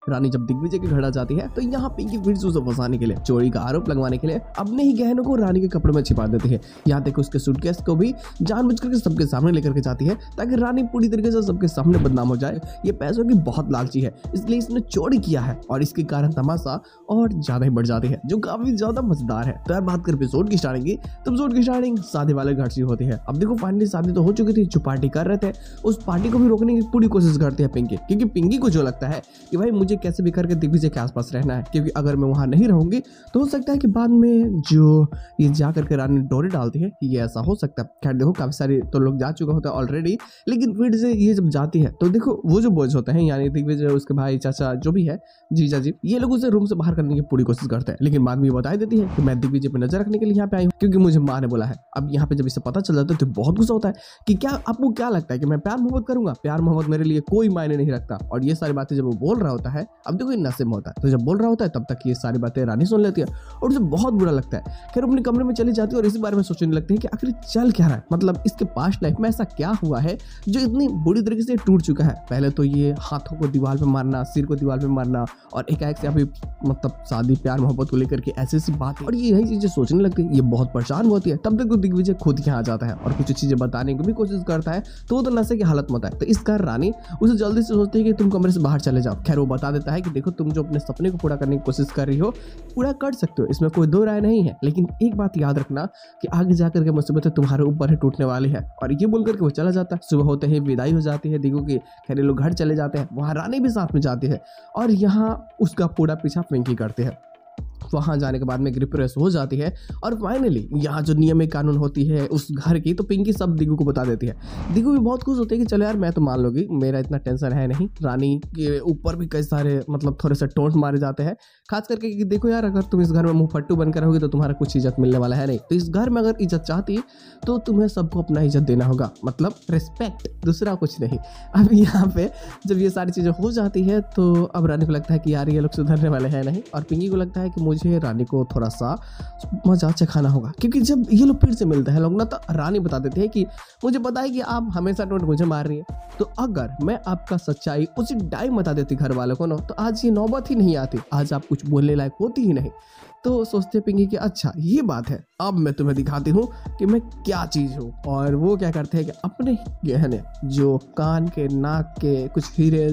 रानी जब दिग्विजय के घर आ जाती है तो यहाँ पिंकी फिर से उसे फंसाने के लिए, चोरी का आरोप लगवाने के लिए अपने ही गहनों को रानी के कपड़े में छिपा देती है। यहाँ तक उसके सूटकेस को भी जानबूझकर के सबके सामने लेकर के जाती है ताकि रानी पूरी तरीके से सबके सामने बदनाम हो जाए। ये पैसों की बहुत लालची है, इसलिए इसने चोरी किया है और इसके कारण तमाशा और ज्यादा ही बढ़ जाती है, जो काफी ज्यादा मजेदार है। तो यार बात कर एपिसोड की स्टार्टिंग की, तो एपिसोड की स्टार्टिंग शादी वाले घर से होती है। अब देखो फाइनली शादी तो हो चुकी थी, जो पार्टी कर रहे थे उस पार्टी को भी रोकने की पूरी कोशिश करती है पिंकी, क्योंकि पिंकी को जो लगता है कि भाई मुझे कैसे भी करके दिग्विजय के आसपास रहना है, क्योंकि अगर मैं वहां नहीं रहूंगी तो हो सकता है कि बाद में जो ये जा करके रानी डोरी डालती है ये ऐसा हो सकता है। खैर देखो काफी सारे तो लोग जा चुके होते हैं ऑलरेडी, लेकिन फिर से ये जब जाती है तो देखो वो जो बॉयज होते हैं यानी दिग्विजय, उसके भाई, चाचा, जो भी है, जीजा जी, ये लोग उसे रूम से बाहर करने की पूरी कोशिश करते हैं। लेकिन बाद में ये बता देती है कि मैं दिग्विजय पे नजर रखने के लिए यहाँ पे आई हूँ, क्योंकि मुझे माँ ने बोला है। अब यहाँ पे जब इसे पता चल जाता है तो बहुत गुस्सा होता है कि क्या आपको क्या लगता है कि मैं प्यार मोहब्बत करूंगा? प्यार मोहब्बत मेरे लिए कोई मायने नहीं रखता। और ये सारी बातें जब वो बोल रहा होता है, अब देखो नशे में होता है, तो जब बोल रहा होता है तब तक ये सारी बातें रानी सुन लेती है और उसे बहुत बुरा लगता है। खैर अपने कमरे में चली जाती है और इसी बारे में सोचने लगती है कि आखिर चल क्या रहा है, मतलब इसके पास्ट लाइफ में ऐसा क्या हुआ है जो इतनी बुरी तरीके से टूट चुका है। पहले तो ये हाथों को दीवार पे मारना, सिर को दीवार पे मारना, और एकाएक से अभी मतलब शादी प्यार मोहब्बत को लेकर के ऐसी बात, और ये यही चीजें सोचने लगती है। ये बहुत परेशान होती है। तब तक तो दिग्विजय खुद यहाँ आ जाता है और कुछ चीजें बताने की भी कोशिश करता है, तो वो तो नशे की हालत में होता है। तो इस कारण रानी उसे जल्दी से सोचती है कि तुम कमरे से बाहर चले जाओ। खैर वो बता देता है कि देखो तुम जो अपने सपने को पूरा करने की कोशिश कर रही हो पूरा कर सकते हो, इसमें कोई दो राय नहीं है, लेकिन एक बात याद रखना कि आगे जाकर के मुसीबतें तुम्हारे ऊपर ही टूटने वाली है। और ये बोलकर के वो चला जाता है। सुबह होते ही विदाई हो जाती है दिगू की। खैर लोग घर चले जाते हैं, वहां रानी भी साथ में जाती है और यहाँ उसका पूरा पीछा पिंकी करती है। वहां जाने के बाद में ग्रिप्रेस हो जाती है और फाइनली यहाँ जो नियम कानून होती है उस घर की, तो पिंकी सब दिगू को बता देती है। दिगू भी बहुत खुश होती है कि चलो यार मैं तो मान लूंगी, मेरा इतना टेंशन है नहीं। रानी के ऊपर भी कई सारे मतलब थोड़े से टोंट मारे जाते हैं, खास करके कि देखो यार अगर तुम इस घर में मुंह फट्टू बनकर रहोगे तो तुम्हारा कुछ इज्जत मिलने वाला है नहीं। तो इस घर में अगर इज्जत चाहती तो तुम्हें सबको अपना इज्जत देना होगा, मतलब रिस्पेक्ट, दूसरा कुछ नहीं। अब यहाँ पे जब ये सारी चीजें हो जाती है तो अब रानी को लगता है कि यार ये लोग सुधरने वाले हैं नहीं, और पिंकी को लगता है कि मुझे रानी को थोड़ा सा मजा चखाना होगा। क्योंकि जब ये लोग फिर से मिलते हैं लोग ना, तो रानी बता देते हैं कि मुझे पता है कि आप हमेशा टोंट मुझे मार रही है, तो अगर मैं आपका सच्चाई उसी टाइम बता देती घर वालों को ना, तो आज ये नौबत ही नहीं आती, आज आप कुछ बोलने लायक होती ही नहीं। तो सोचते पिंकी कि अच्छा ये बात है, अब मैं तुम्हें दिखाती हूँ कि मैं क्या चीज़ हूँ। और वो क्या करते हैं कि अपने गहने जो कान के, नाक के, कुछ हीरे,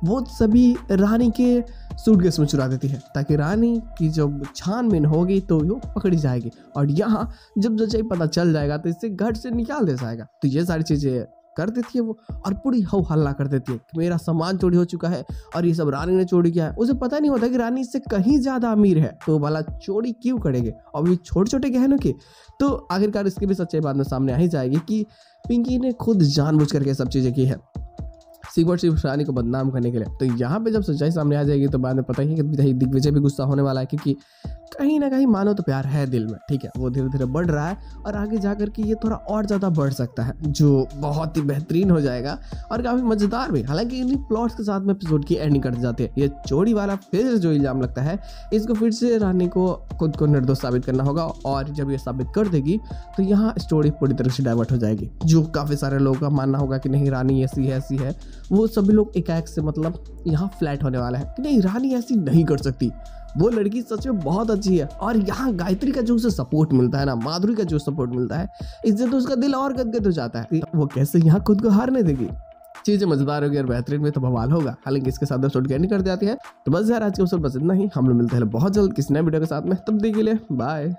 वो सभी रानी के सूटकेस में चुरा देती है, ताकि रानी की जब छानबीन होगी तो वो पकड़ी जाएगी और यहाँ जब सच्चाई पता चल जाएगा तो इसे घर से निकाल दे जाएगा। तो ये सारी चीज़ें कर देती है वो और पूरी हो हल्ला कर देती है कि मेरा सामान चोरी हो चुका है और ये सब रानी ने चोरी किया है। उसे पता नहीं होता कि रानी इससे कहीं ज्यादा अमीर है, तो वाला चोरी क्यों करेंगे और ये छोटे छोटे गहनों की। तो आखिरकार इसकी भी सच्चाई बाद में सामने आ ही जाएगी कि पिंकी ने खुद जानबूझ करके सब चीजें की है, सिर्फ रानी को बदनाम करने के लिए। तो यहाँ पे जब सच्चाई सामने आ जाएगी तो बाद में पता ही कि दिग्विजय भी गुस्सा होने वाला है, क्योंकि कहीं ना कहीं मानो तो प्यार है दिल में, ठीक है, वो धीरे धीरे बढ़ रहा है और आगे जाकर के ये थोड़ा और ज़्यादा बढ़ सकता है, जो बहुत ही बेहतरीन हो जाएगा और काफ़ी मज़ेदार भी। हालांकि इन्हीं प्लॉट्स के साथ में एपिसोड की एंडिंग कर जाती है। ये चोरी वाला फिर जो इल्ज़ाम लगता है, इसको फिर से रानी को खुद को निर्दोष साबित करना होगा और जब ये साबित कर देगी तो यहाँ स्टोरी पूरी तरह से डाइवर्ट हो जाएगी। जो काफ़ी सारे लोगों का मानना होगा कि नहीं रानी ऐसी है, वो सभी लोग एकाएक से मतलब यहाँ फ्लैट होने वाला है कि नहीं रानी ऐसी नहीं कर सकती, वो लड़की सच में बहुत अच्छी है। और यहाँ गायत्री का जो उसे सपोर्ट मिलता है ना, माधुरी का जो सपोर्ट मिलता है, इससे तो उसका दिल और गदगद हो जाता है। वो कैसे यहाँ खुद को हारने देगी। चीजें मजेदार होगी और बेहतरीन में तो बवाल होगा। हालांकि इसके साथ एपिसोड की एंडिंग कर जाती है। तो बस यार आज के एपिसोड बस इतना ही, हम लोग मिलते हैं बहुत जल्द किसी नए वीडियो के साथ में, तब तक के लिए बाय।